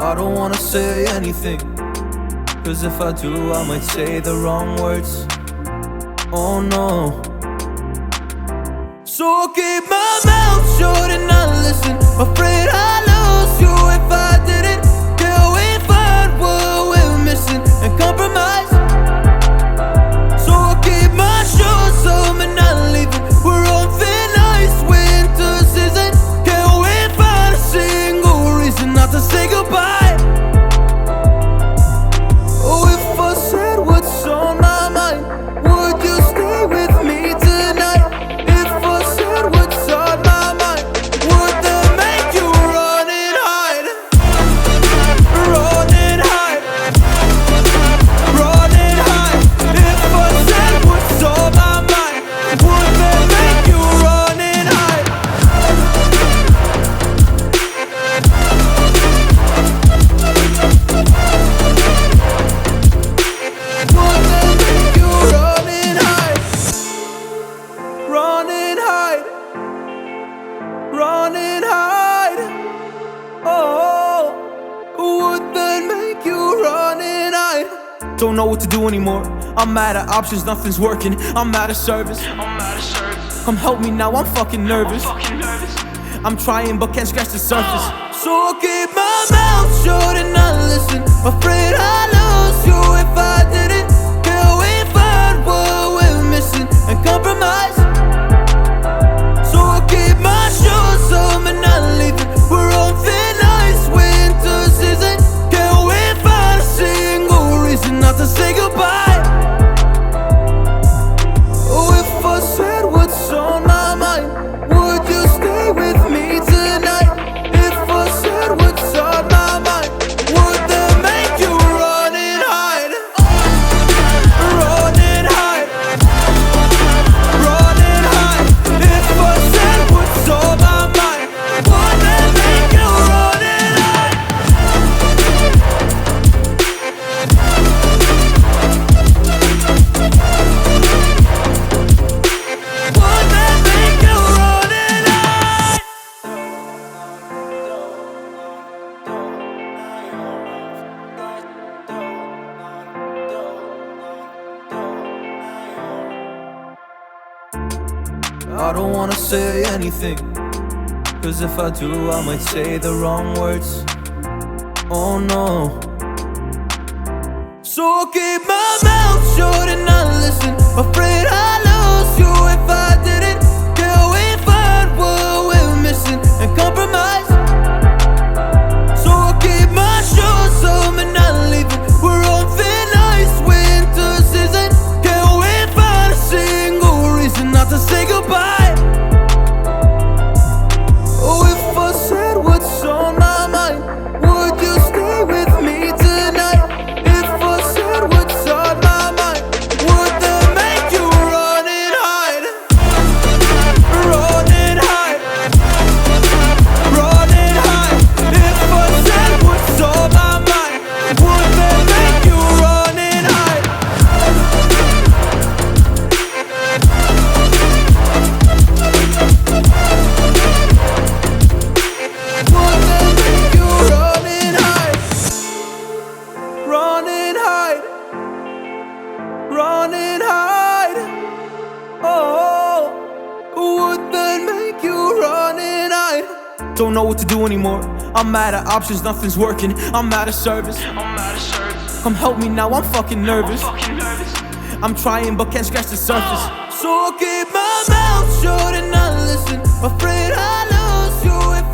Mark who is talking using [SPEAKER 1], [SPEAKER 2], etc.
[SPEAKER 1] I don't wanna say anything, cause if I do I might say the wrong words. Oh no. So I'll keep my mouth shut and not listen. Afraid I'd lose you if I didn't. Till we find what we're missing and compromise. So I'll keep my shoes on and not leaving. We're on thin ice, winter season. Can't we find a single reason not to say goodbye? Oh, if I said what's on my mind, would you stay with me tonight? If I said what's on my mind, would that make you run and hide? Run and hide. Run and hide. If I said what's on my mind, would that make you run and hide? Would that make you run and hide? Run and hide. Run and hide. Oh, would that make you run and hide? Don't know what to do anymore. I'm out of options, nothing's working. I'm out of service. Come help me now, I'm fucking nervous. I'm trying but can't scratch the surface. So I'll keep my mouth shut and not listen. Afraid I'd lose you if I didn't. Till we find what we're missing and compromise. So I'll keep my shoes on and not leaving. We're on thin ice, winter season. Can't we find a single reason not to say goodbye? Oh, if I said what's on my mind, would you stay with me tonight? If I said what's on my mind, would that make you run and hide? Run and hide. Run and hide. If I said what's on my mind, would that make you run and hide? Would that make you run and hide? I don't wanna say anything, cause if I do I might say the wrong words. Oh no. So I'll keep my mouth shut and not listen. Afraid I'd lose you if I didn't. Till we find what we're missing and compromise. So I'll keep my shoes on and not leaving. We're on thin ice, winter season. Can't we find a single reason not to say goodbye? Oh, if I said what's on my mind, would you stay with me tonight? If I said what's on my mind, would that make you run and hide? Run and hide. Run and hide. If I said what's on my mind, would that make you run and hide? Would that make you run and hide? Run and hide. Run and hide. Oh, would that make you run and hide? Don't know what to do anymore. I'm out of options, nothing's working. I'm out of service. Come help me now, I'm fucking nervous. I'm trying but can't scratch the surface. So I'll keep my mouth shut and not listen. Afraid I'd lose you if